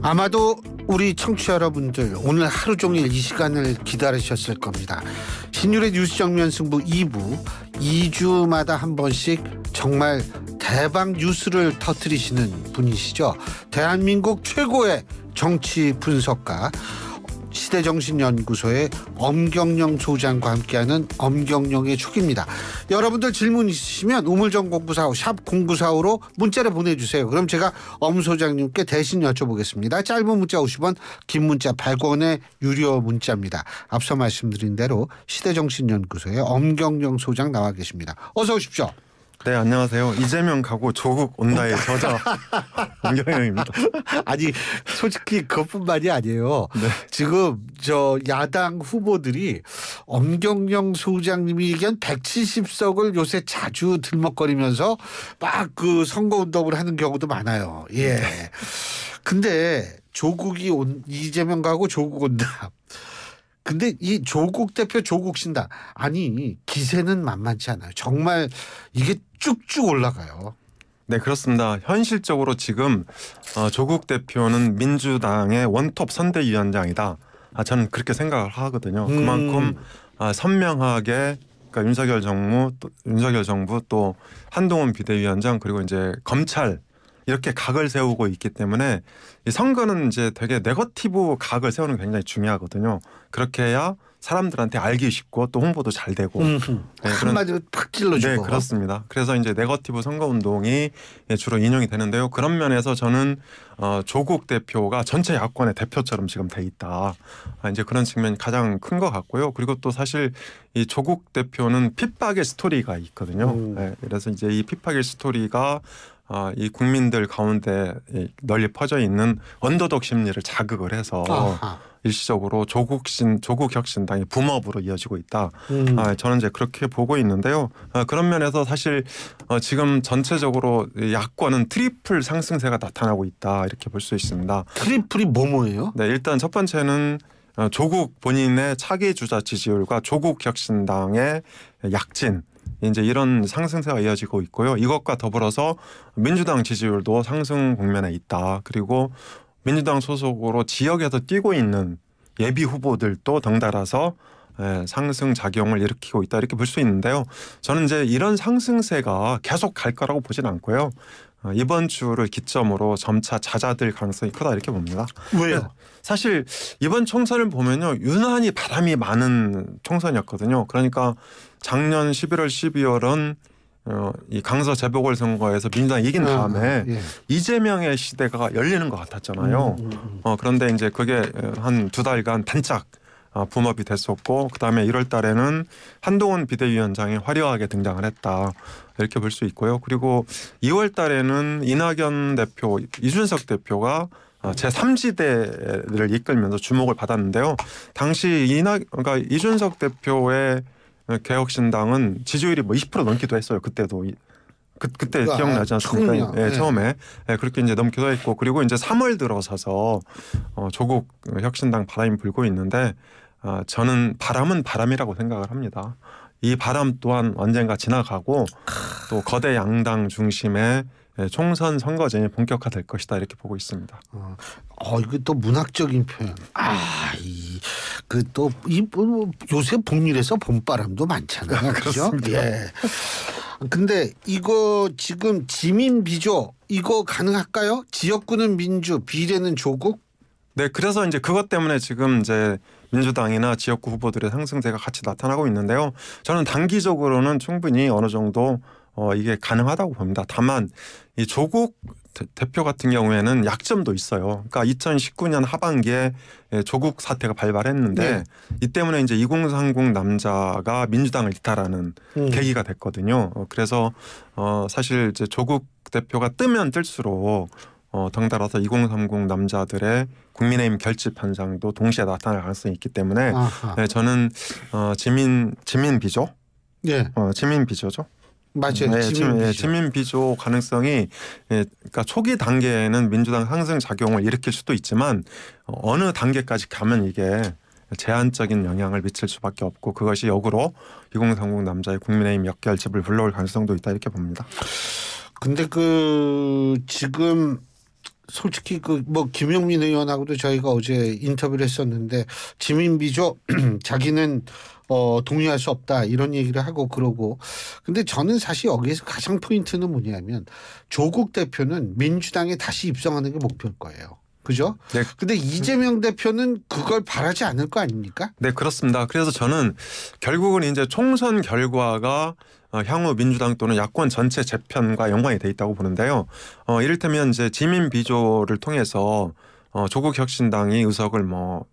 아마도 우리 청취자 여러분들 오늘 하루 종일 이 시간을 기다리셨을 겁니다. 신율의 뉴스 정면 승부 2부 2주마다 한 번씩 정말 대박 뉴스를 터뜨리시는 분이시죠. 대한민국 최고의 정치 분석가 시대정신연구소의 엄경영 소장과 함께하는 엄경영의 촉입니다. 여러분들 질문 있으시면 우물정공구사호 샵 0945로 문자를 보내주세요. 그럼 제가 엄 소장님께 대신 여쭤보겠습니다. 짧은 문자 50원, 긴 문자 100원의 유료 문자입니다. 앞서 말씀드린 대로 시대정신연구소의 엄경영 소장 나와 계십니다. 어서 오십시오. 네, 안녕하세요. 이재명 가고 조국 온다의 저자 엄경영입니다. 아니 솔직히 그것뿐만이 아니에요. 네. 지금 저 야당 후보들이 엄경영 소장님이 얘기한 170석을 요새 자주 들먹거리면서 막 그 선거운동을 하는 경우도 많아요. 예. 근데 이재명 가고 조국 온다. 근데 이 조국 대표 조국 신당 아니 기세는 만만치 않아요. 정말 이게 쭉쭉 올라가요. 네, 그렇습니다. 현실적으로 지금 조국 대표는 민주당의 원톱 선대위원장이다. 저는 그렇게 생각을 하거든요. 그만큼 선명하게 그러니까 윤석열 정부 또 한동훈 비대위원장 그리고 이제 검찰 이렇게 각을 세우고 있기 때문에 이 선거는 이제 되게 네거티브 각을 세우는 게 굉장히 중요하거든요. 그렇게 해야 사람들한테 알기 쉽고 또 홍보도 잘 되고. 네, 한마디로 팍 찔러주고. 네, 그렇습니다. 그래서 이제 네거티브 선거운동이 주로 인용이 되는데요. 그런 면에서 저는 조국 대표가 전체 야권의 대표처럼 지금 돼 있다. 이제 그런 측면이 가장 큰 것 같고요. 그리고 또 사실 이 조국 대표는 핍박의 스토리가 있거든요. 네, 그래서 이제 이 핍박의 스토리가 이 국민들 가운데 널리 퍼져 있는 언더독 심리를 자극을 해서 일시적으로 조국혁신당의 붐업으로 이어지고 있다. 저는 이제 그렇게 보고 있는데요. 그런 면에서 사실 지금 전체적으로 야권은 트리플 상승세가 나타나고 있다 이렇게 볼 수 있습니다. 트리플이 뭐예요? 네, 일단 첫 번째는 조국 본인의 차기 주자 지지율과 조국혁신당의 약진. 이제 이런 상승세가 이어지고 있고요. 이것과 더불어서 민주당 지지율도 상승 국면에 있다. 그리고 민주당 소속으로 지역에서 뛰고 있는 예비 후보들도 덩달아서 상승 작용을 일으키고 있다 이렇게 볼 수 있는데요. 저는 이제 이런 상승세가 계속 갈 거라고 보진 않고요. 이번 주를 기점으로 점차 잦아들 가능성이 크다 이렇게 봅니다. 왜요? 사실 이번 총선을 보면요. 유난히 바람이 많은 총선이었거든요. 그러니까 작년 11월 12월은 이 강서 재보궐선거에서 민주당이 이긴 다음에 이재명의 시대가 열리는 것 같았잖아요. 그런데 이제 그게 한 2달간 반짝 붐업이 됐었고 그다음에 1월 달에는 한동훈 비대위원장이 화려하게 등장을 했다. 이렇게 볼 수 있고요. 그리고 2월 달에는 이낙연 대표, 이준석 대표가 제3지대를 이끌면서 주목을 받았는데요. 당시 그러니까 이준석 대표의 개혁신당은 지지율이 뭐 20% 넘기도 했어요. 그때도. 그때 기억나지 않습니까? 네, 처음에 그렇게 이제 넘기도 했고 그리고 이제 3월 들어서서 조국 혁신당 바람이 불고 있는데 저는 바람은 바람이라고 생각을 합니다. 이 바람 또한 언젠가 지나가고 또 거대 양당 중심의 총선 선거전이 본격화될 것이다 이렇게 보고 있습니다. 이거 또 문학적인 표현. 요새 북미에서 봄바람도 많잖아요. 그렇죠? 예. 근데 이거 지금 지민 비조 이거 가능할까요? 지역구는 민주, 비례는 조국? 네, 그래서 이제 그것 때문에 지금 이제 민주당이나 지역구 후보들의 상승세가 같이 나타나고 있는데요. 저는 단기적으로는 충분히 어느 정도 이게 가능하다고 봅니다. 다만 이 조국 대표 같은 경우에는 약점도 있어요. 그러니까 2019년 하반기에 조국 사태가 발발했는데 이 때문에 이제 2030 남자가 민주당을 이탈하는 계기가 됐거든요. 그래서 사실 이제 조국 대표가 뜨면 뜰수록 덩달아서 2030 남자들의 국민의힘 결집 현상도 동시에 나타날 가능성이 있기 때문에 저는 지민 비조, 지민 비조죠. 맞아요. 지민 비조 가능성이 그러니까 초기 단계에는 민주당 상승 작용을 일으킬 수도 있지만 어느 단계까지 가면 이게 제한적인 영향을 미칠 수밖에 없고 그것이 역으로 2030 남자의 국민의힘 역결집을 불러올 가능성도 있다 이렇게 봅니다. 근데 지금 솔직히 그 뭐 김용민 의원하고도 저희가 어제 인터뷰를 했었는데 지민비조 자기는 동의할 수 없다 이런 얘기를 하고 그러고 근데 저는 사실 여기에서 가장 포인트는 뭐냐면 조국 대표는 민주당에 다시 입성하는 게 목표일 거예요. 그죠? 네. 근데 이재명 대표는 그걸 바라지 않을 거 아닙니까? 네, 그렇습니다. 그래서 저는 결국은 이제 총선 결과가 향후 민주당 또는 야권 전체 재편과 연관이 돼 있다고 보는데요. 이를테면 이제 지민 비조를 통해서 조국 혁신당이 의석을 뭐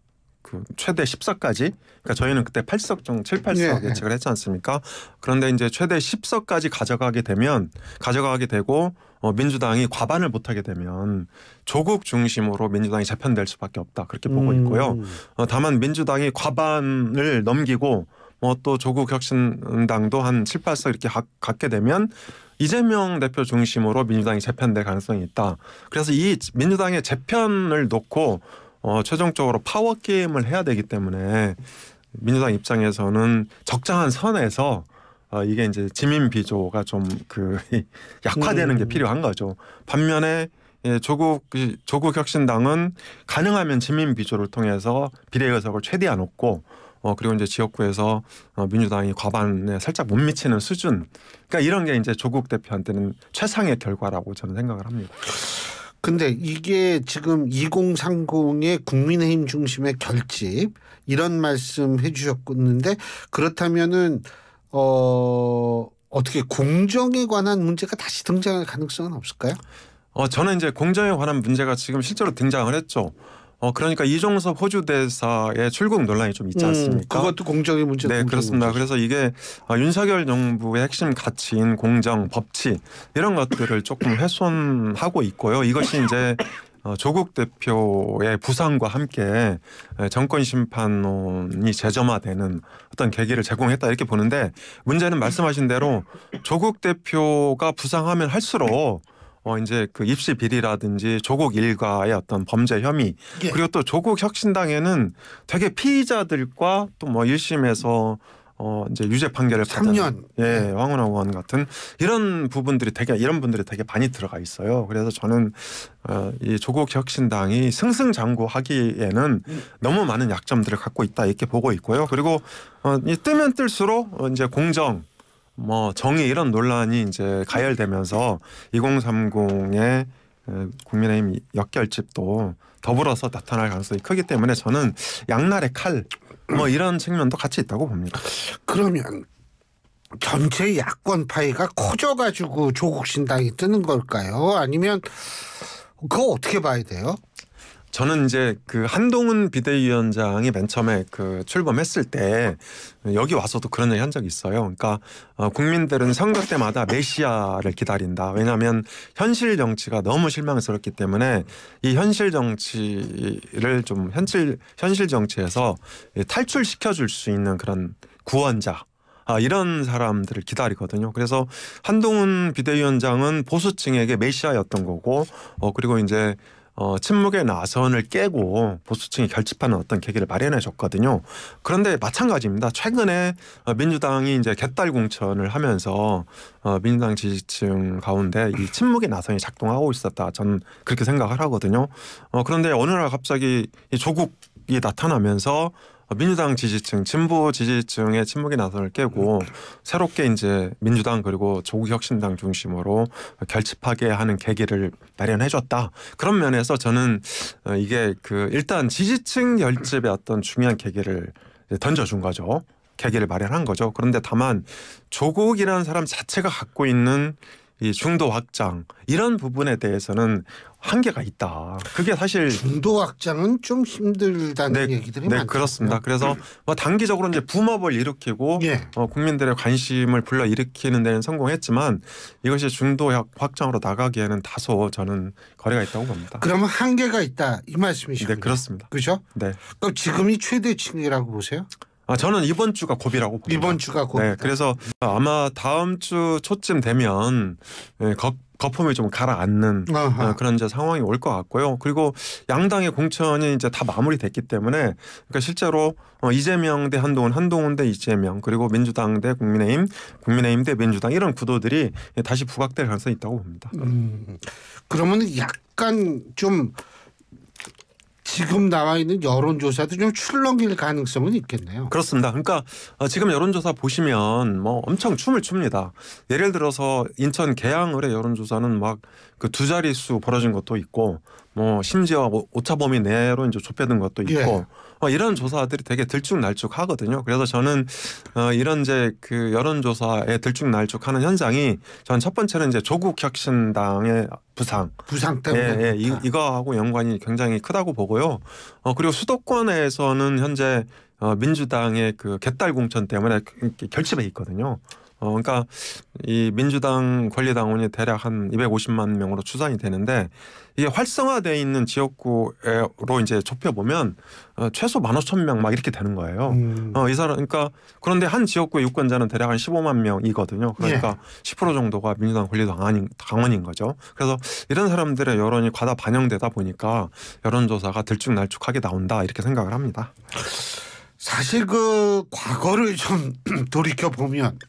그 최대 10석까지 그러니까 저희는 그때 8석 정도 7, 8석 네. 예측을 했지 않습니까? 그런데 이제 최대 10석까지 가져가게 되고 민주당이 과반을 못하게 되면 조국 중심으로 민주당이 재편될 수밖에 없다 그렇게 보고 있고요. 다만 민주당이 과반을 넘기고 또 조국 혁신당도 한 7, 8석 이렇게 갖게 되면 이재명 대표 중심으로 민주당이 재편될 가능성이 있다. 그래서 이 민주당의 재편을 놓고 최종적으로 파워 게임을 해야 되기 때문에 민주당 입장에서는 적당한 선에서 이게 이제 지민 비조가 좀 그 약화되는 게 필요한 거죠. 반면에 조국 혁신당은 가능하면 지민 비조를 통해서 비례 의석을 최대한 얻고 그리고 이제 지역구에서 민주당이 과반에 살짝 못 미치는 수준. 그러니까 이런 게 이제 조국 대표한테는 최상의 결과라고 저는 생각을 합니다. 근데 이게 지금 2030의 국민의힘 중심의 결집 이런 말씀 해주셨는데 그렇다면은 어떻게 공정에 관한 문제가 다시 등장할 가능성은 없을까요? 저는 이제 공정에 관한 문제가 지금 실제로 등장을 했죠. 그러니까 이종섭 호주 대사의 출국 논란이 좀 있지 않습니까? 그것도 공정의 문제. 네, 그렇습니다. 문제죠. 그래서 이게 윤석열 정부의 핵심 가치인 공정, 법치 이런 것들을 조금 훼손하고 있고요. 이것이 이제 조국 대표의 부상과 함께 정권 심판론이 재점화되는 어떤 계기를 제공했다 이렇게 보는데 문제는 말씀하신 대로 조국 대표가 부상하면 할수록 이제 그 입시 비리라든지 조국 일가의 어떤 범죄 혐의 예. 그리고 또 조국 혁신당에는 되게 피의자들과 또 뭐 1심에서 이제 유죄 판결을 받은 3년. 황운하 의원 같은 이런 분들이 되게 많이 들어가 있어요. 그래서 저는 이 조국 혁신당이 승승장구하기에는 너무 많은 약점들을 갖고 있다 이렇게 보고 있고요. 그리고 뜨면 뜰수록 이제 공정 정의 이런 논란이 이제 가열되면서 2030의 국민의힘 역결집도 더불어서 나타날 가능성이 크기 때문에 저는 양날의 칼 이런 측면도 같이 있다고 봅니다. 그러면 전체 야권 파이가 커져가지고 조국 신당이 뜨는 걸까요? 아니면 그거 어떻게 봐야 돼요? 저는 이제 그 한동훈 비대위원장이 맨 처음에 그 출범했을 때 여기 와서도 그런 얘기 한 적이 있어요. 그러니까 국민들은 선거 때마다 메시아를 기다린다. 왜냐하면 현실 정치가 너무 실망스럽기 때문에 이 현실 정치를 좀 현실 정치에서 탈출시켜 줄 수 있는 그런 구원자. 이런 사람들을 기다리거든요. 그래서 한동훈 비대위원장은 보수층에게 메시아였던 거고 그리고 이제 침묵의 나선을 깨고 보수층이 결집하는 어떤 계기를 마련해 줬거든요. 그런데 마찬가지입니다. 최근에 민주당이 이제 개딸 공천을 하면서 민주당 지지층 가운데 이 침묵의 나선이 작동하고 있었다. 저는 그렇게 생각을 하거든요. 그런데 어느 날 갑자기 이 조국이 나타나면서 민주당 지지층, 진보 지지층의 침묵의 나선을 깨고 새롭게 이제 민주당 그리고 조국혁신당 중심으로 결집하게 하는 계기를 마련해줬다. 그런 면에서 저는 이게 그 일단 지지층 결집의 어떤 중요한 계기를 던져준 거죠. 계기를 마련한 거죠. 그런데 다만 조국이라는 사람 자체가 갖고 있는 이 중도 확장 이런 부분에 대해서는 한계가 있다. 그게 사실 중도 확장은 좀 힘들다는 얘기들이 많죠. 네, 그렇습니다. 그래서 단기적으로 이제 붐업을 일으키고 국민들의 관심을 불러 일으키는 데는 성공했지만 이것이 중도 확장으로 나가기에는 다소 저는 거리가 있다고 봅니다. 그러면 한계가 있다 이 말씀이시군요. 네, 그렇습니다. 그렇죠? 네. 그럼 지금이 최대치라고 보세요? 저는 이번 주가 고비라고 봅니다. 이번 주가 고비. 네, 그래서 아마 다음 주 초쯤 되면 거품이 좀 가라앉는 그런 이제 상황이 올 것 같고요. 그리고 양당의 공천이 이제 다 마무리됐기 때문에 그러니까 실제로 이재명 대 한동훈, 한동훈 대 이재명, 그리고 민주당 대 국민의힘, 국민의힘 대 민주당 이런 구도들이 다시 부각될 가능성이 있다고 봅니다. 그러면 약간 좀 지금 나와 있는 여론조사도 좀 출렁일 가능성은 있겠네요. 그렇습니다. 그러니까 지금 여론조사 보시면 뭐 엄청 춤을 춥니다. 예를 들어서 인천 계양을의 여론조사는 막 그 두 자릿수 벌어진 것도 있고 뭐 심지어 오차범위 내로 이제 좁혀든 것도 있고 이런 조사들이 되게 들쭉날쭉하거든요. 그래서 저는 이런 이제 그 여론조사에 들쭉날쭉하는 현상이 전 첫 번째는 이제 조국 혁신당의 부상 때문에 이거하고 연관이 굉장히 크다고 보고요. 그리고 수도권에서는 현재 민주당의 그 개딸 공천 때문에 결집해 있거든요. 그러니까 이 민주당 권리당원이 대략 한 250만 명으로 추산이 되는데 이게 활성화되어 있는 지역구로 이제 좁혀 보면 최소 15,000명 막 이렇게 되는 거예요. 이 사람 그러니까 그런데 한 지역구의 유권자는 대략 한 15만 명이거든요. 그러니까 10% 정도가 민주당 권리당원인 거죠. 그래서 이런 사람들의 여론이 과다 반영되다 보니까 여론조사가 들쭉날쭉하게 나온다 이렇게 생각을 합니다. 사실 그 과거를 좀 돌이켜 보면.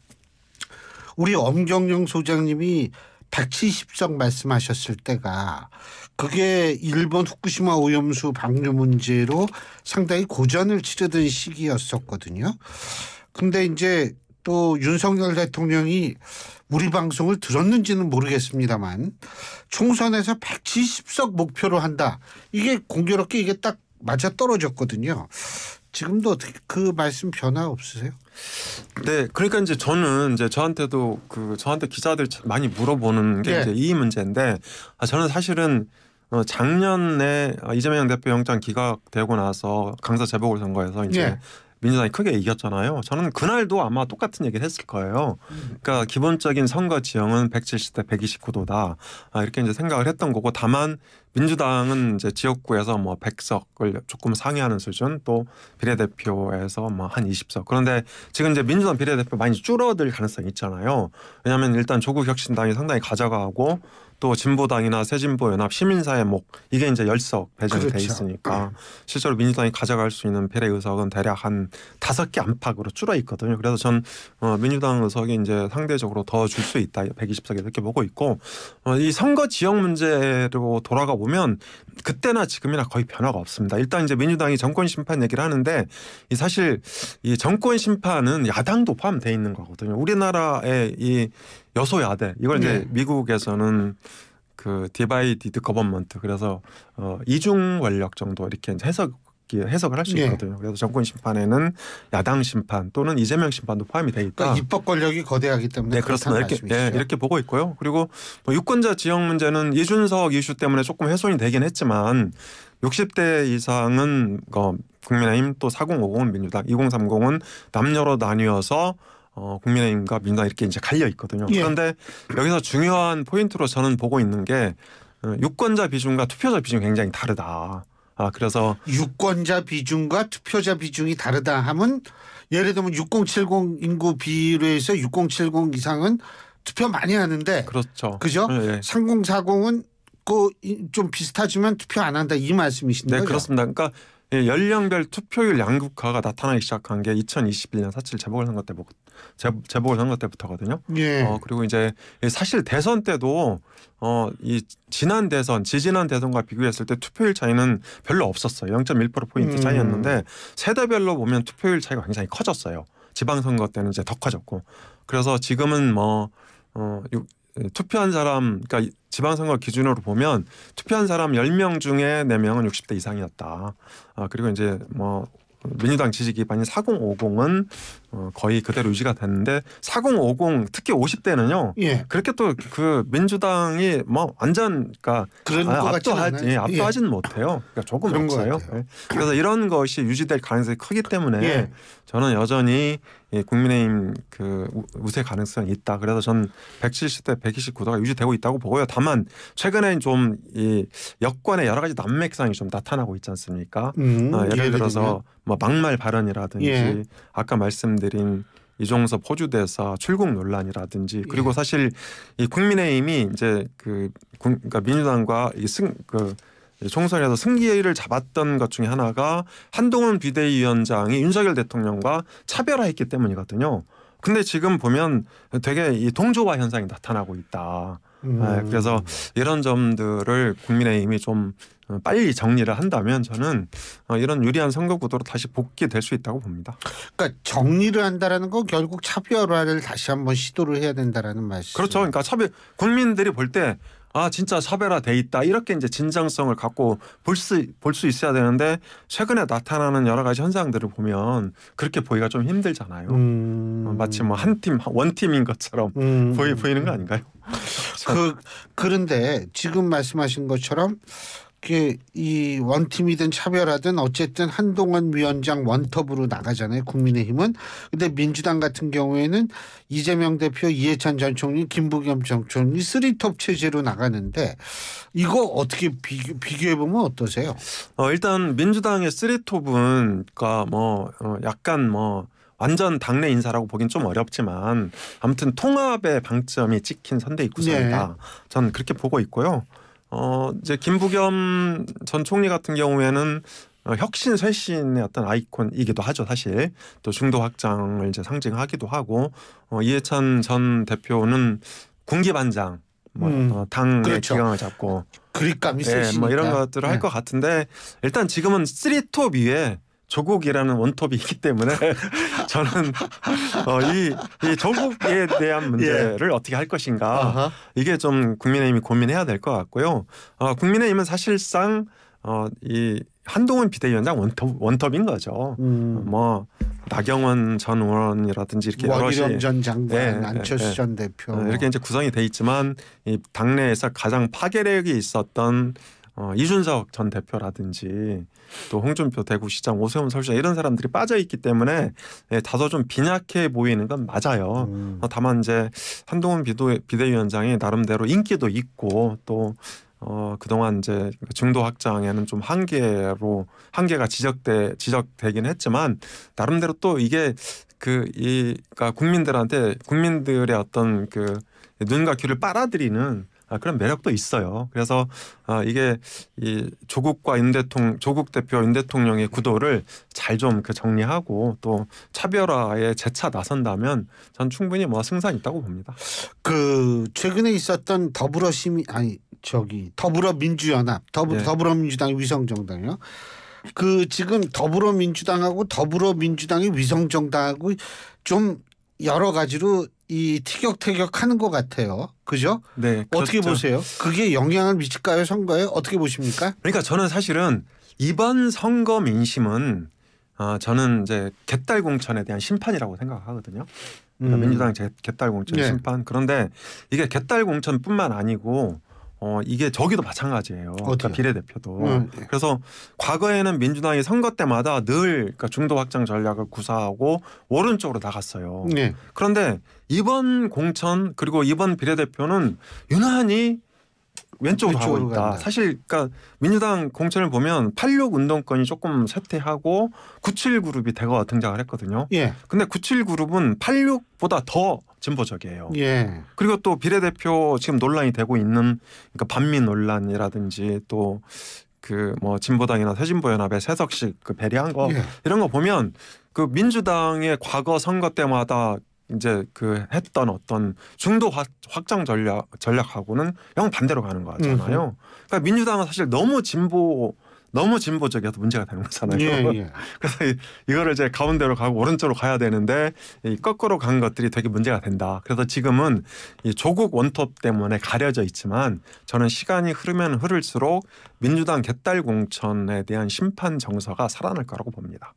우리 엄경영 소장님이 170석 말씀하셨을 때가 그게 일본 후쿠시마 오염수 방류 문제로 상당히 고전을 치르던 시기였었거든요. 근데 이제 또 윤석열 대통령이 우리 방송을 들었는지는 모르겠습니다만 총선에서 170석 목표로 한다. 이게 공교롭게 이게 딱 맞아 떨어졌거든요. 지금도 어떻게 그 말씀 변화 없으세요? 네, 그러니까 이제 저는 이제 저한테도 저한테 기자들 많이 물어보는 게 이제 이 문제인데 저는 사실은 작년에 이재명 대표 영장 기각되고 나서 강서 재보궐선거에서 이제 민주당이 크게 이겼잖아요. 저는 그날도 아마 똑같은 얘기를 했을 거예요. 그러니까 기본적인 선거 지형은 170대 129도다. 이렇게 이제 생각을 했던 거고 다만 민주당은 이제 지역구에서 뭐 100석을 조금 상회하는 수준 또 비례대표에서 뭐 한 20석. 그런데 지금 이제 민주당 비례대표 많이 줄어들 가능성이 있잖아요. 왜냐하면 일단 조국 혁신당이 상당히 가져가고 또 진보당이나 새진보연합 시민사회목 이게 이제 10석 배정이 돼 있으니까 실제로 민주당이 가져갈 수 있는 비례 의석은 대략 한 5개 안팎으로 줄어 있거든요. 그래서 전 민주당 의석이 이제 상대적으로 더 줄 수 있다. 120석에 이렇게 보고 있고 이 선거 지역 문제로 돌아가 보면 그때나 지금이나 거의 변화가 없습니다. 일단 이제 민주당이 정권 심판 얘기를 하는데 이 사실 이 정권 심판은 야당도 포함되어 있는 거거든요. 우리나라의 이 여소야대 이걸 이제 미국에서는 그 디바이디드 거버먼트 그래서 이중 권력 정도 이렇게 이제 해석을 할 수 있거든요. 그래서 정권 심판에는 야당 심판 또는 이재명 심판도 포함이 돼 있다. 그러니까 입법 권력이 거대하기 때문에 그렇습니다. 이렇게 보고 있고요. 그리고 유권자 지역 문제는 이준석 이슈 때문에 조금 훼손이 되긴 했지만 60대 이상은 국민의힘 또 4050은 민주당 2030은 남녀로 나뉘어서 국민의힘과 민주당 이렇게 이제 갈려 있거든요. 그런데 여기서 중요한 포인트로 저는 보고 있는 게 유권자 비중과 투표자 비중이 굉장히 다르다. 그래서 유권자 비중과 투표자 비중이 다르다 하면 예를 들면 6070 인구 비례에서 6070 이상은 투표 많이 하는데 그렇죠. 그죠? 3040은 그 좀 비슷하지만 투표 안 한다 이 말씀이신 거죠? 네, 그렇습니다. 그러니까 연령별 투표율 양극화가 나타나기 시작한 게 2021년 4.7 재보궐선거 때부터거든요. 그리고 이제 사실 대선 때도 이 지난 대선, 지지난 대선과 비교했을 때 투표율 차이는 별로 없었어요. 0.1%포인트 차이였는데 세대별로 보면 투표율 차이가 굉장히 커졌어요. 지방선거 때는 이제 더 커졌고. 그래서 지금은 투표한 사람, 그러니까 지방선거 기준으로 보면 투표한 사람 10명 중에 4명은 60대 이상이었다. 그리고 이제 민주당 지지 기반인 4050은 거의 그대로 유지가 됐는데 4050 특히 50대는요. 그렇게 또 그 민주당이 완전 그러니까 압도하지는 못해요. 그러니까 조금 없어요. 그래서 이런 것이 유지될 가능성이 크기 때문에 저는 여전히 국민의힘 그 우세 가능성이 있다. 그래서 전 170대 129도가 유지되고 있다고 보고요. 다만 최근에 좀 이 여권의 여러 가지 난맥상이 좀 나타나고 있지 않습니까? 예를 들어서 막말 발언이라든지 아까 말씀드린 이종섭 호주대사 출국 논란이라든지 그리고 예. 사실 이 국민의힘이 이제 그러니까 민주당과 총선에서 승기를 잡았던 것 중에 하나가 한동훈 비대위원장이 윤석열 대통령과 차별화했기 때문이거든요. 근데 지금 보면 되게 이 동조화 현상이 나타나고 있다. 네, 그래서 이런 점들을 국민의힘이 좀 빨리 정리를 한다면 저는 이런 유리한 선거 구도로 다시 복귀될 수 있다고 봅니다. 그러니까 정리를 한다라는 건 결국 차별화를 다시 한번 시도를 해야 된다라는 말씀. 그렇죠. 그러니까 국민들이 볼 때 진짜 차별화돼 있다 이렇게 이제 진정성을 갖고 볼 수 있어야 되는데 최근에 나타나는 여러 가지 현상들을 보면 그렇게 보기가 좀 힘들잖아요. 마치 뭐 한 팀 원팀인 것처럼 보이는 거 아닌가요? 그런데 지금 말씀하신 것처럼 이 원팀이든 차별하든 어쨌든 한동훈 위원장 원톱으로 나가잖아요. 국민의힘은. 근데 민주당 같은 경우에는 이재명 대표, 이해찬 전 총리, 김부겸 전 총리 3톱 체제로 나가는데 이거 어떻게 비교해 보면 어떠세요? 일단 민주당의 3톱은 약간 완전 당내 인사라고 보긴 좀 어렵지만 아무튼 통합의 방점이 찍힌 선대위 구성이다. 네. 저는 그렇게 보고 있고요. 이제 김부겸 전 총리 같은 경우에는 혁신 쇄신의 어떤 아이콘이기도 하죠. 사실 또 중도 확장을 이제 상징하기도 하고 이해찬 전 대표는 군기반장 당의 그렇죠. 기강을 잡고 그립감이 세시니까 이런 것들을 할 것 같은데 일단 지금은 3톱 위에 조국이라는 원톱이 있기 때문에 저는 이 조국에 대한 문제를 어떻게 할 것인가 이게 좀 국민의힘이 고민해야 될 것 같고요. 국민의힘은 사실상 이 한동훈 비대위원장 원톱인 거죠. 나경원 전 의원이라든지 이렇게 원희룡 전 장관, 안철수 전 대표 이렇게 이제 구성이 돼 있지만 이 당내에서 가장 파괴력이 있었던 이준석 전 대표라든지 또 홍준표 대구시장, 오세훈 서울시장 이런 사람들이 빠져 있기 때문에 다소 좀 빈약해 보이는 건 맞아요. 다만 이제 한동훈 비대위원장이 나름대로 인기도 있고 또 그동안 이제 중도 확장에는 좀 한계가 지적되긴 했지만 나름대로 또 이게 그러니까 국민들의 어떤 그 눈과 귀를 빨아들이는 그런 매력도 있어요. 그래서 이게 이 조국 대표 윤 대통령의 구도를 잘 좀 정리하고 또 차별화에 재차 나선다면 전 충분히 승산 있다고 봅니다. 최근에 있었던 더불어민주연합, 더불어민주당이 위성정당이요. 지금 더불어민주당하고 더불어민주당이 위성정당하고 좀 여러 가지로 이 티격태격하는 것 같아요. 그죠? 네. 어떻게 그렇죠. 보세요? 그게 영향을 미칠까요? 선거에? 어떻게 보십니까? 그러니까 저는 사실은 이번 선거 민심은 저는 이제 개딸 공천에 대한 심판이라고 생각하거든요. 그러니까 민주당 개딸 공천 심판. 그런데 이게 개딸 공천뿐만 아니고 이게 저기도 마찬가지예요. 그러니까 비례대표도. 그래서 과거에는 민주당이 선거 때마다 늘 그러니까 중도 확장 전략을 구사하고 오른쪽으로 나갔어요. 그런데 이번 공천 그리고 이번 비례대표는 유난히 왼쪽으로 하고 있다. 간다. 사실 그러니까 민주당 공천을 보면 86 운동권이 조금 쇠퇴하고 97 그룹이 대거 등장을 했거든요. 근데 97 그룹은 86보다 더 진보적이에요. 그리고 또 비례대표 지금 논란이 되고 있는 그러니까 반미 논란이라든지 또 진보당이나 새진보연합의 세석식 배려한 거 이런 거 보면 민주당의 과거 선거 때마다 이제 했던 어떤 중도 확장 전략하고는 영 반대로 가는 거잖아요. 그러니까 민주당은 사실 너무 진보적이어서 문제가 되는 거잖아요. 그래서 이거를 이제 가운데로 가고 오른쪽으로 가야 되는데 거꾸로 간 것들이 되게 문제가 된다. 그래서 지금은 이 조국 원톱 때문에 가려져 있지만 저는 시간이 흐르면 흐를수록 민주당 개딸 공천에 대한 심판 정서가 살아날 거라고 봅니다.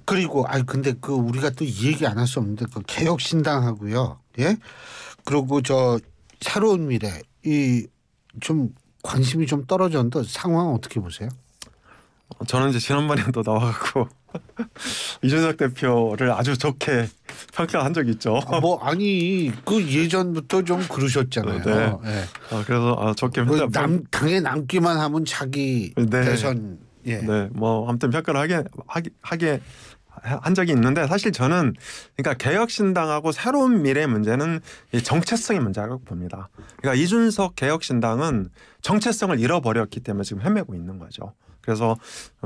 그리고 근데 우리가 또 이 얘기 안 할 수 없는데 개혁신당하고요. 그리고 새로운 미래 좀 관심이 좀 떨어졌는데 상황 어떻게 보세요? 저는 이제 지난번에도 나와갖고 이준석 대표를 아주 좋게 평가한 적이 있죠. 예전부터 좀 그러셨잖아요. 그래서 좋게 당에 남기만 하면 자기 대선 아무튼 평가를 한 적이 있는데 사실 저는 그러니까 개혁신당하고 새로운 미래의 문제는 이 정체성의 문제라고 봅니다. 그러니까 이준석 개혁신당은 정체성을 잃어버렸기 때문에 지금 헤매고 있는 거죠. 그래서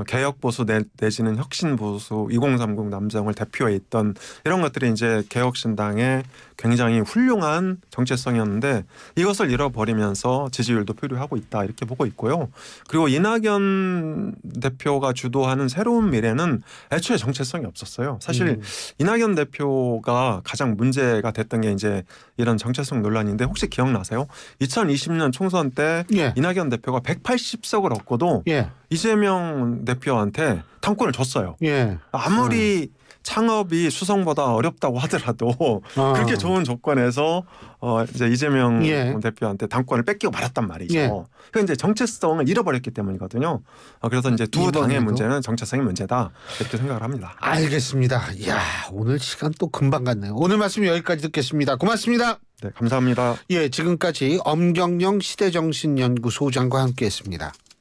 개혁보수 내지는 혁신보수 2030 남정을 대표해 있던 이런 것들이 이제 개혁신당의 굉장히 훌륭한 정체성이었는데 이것을 잃어버리면서 지지율도 표류하고 있다 이렇게 보고 있고요. 그리고 이낙연 대표가 주도하는 새로운 미래는 애초에 정체성이 없었어요. 사실 이낙연 대표가 가장 문제가 됐던 게 이제 이런 정체성 논란인데 혹시 기억나세요? 2020년 총선 때 예. 이낙연 대표가 180석을 얻고도 예. 이재명 대표한테 당권을 줬어요. 예. 아무리 창업이 수성보다 어렵다고 하더라도 그렇게 좋은 조건에서 이제 이재명 예. 대표한테 당권을 뺏기고 말았단 말이죠. 예. 그 이제 정체성을 잃어버렸기 때문이거든요. 그래서 이제 두 당의 문제는 정체성이 문제다 이렇게 생각을 합니다. 알겠습니다. 이야, 오늘 시간 또 금방 갔네요. 오늘 말씀 여기까지 듣겠습니다. 고맙습니다. 네, 감사합니다. 예, 지금까지 엄경영 시대정신연구소장과 함께했습니다.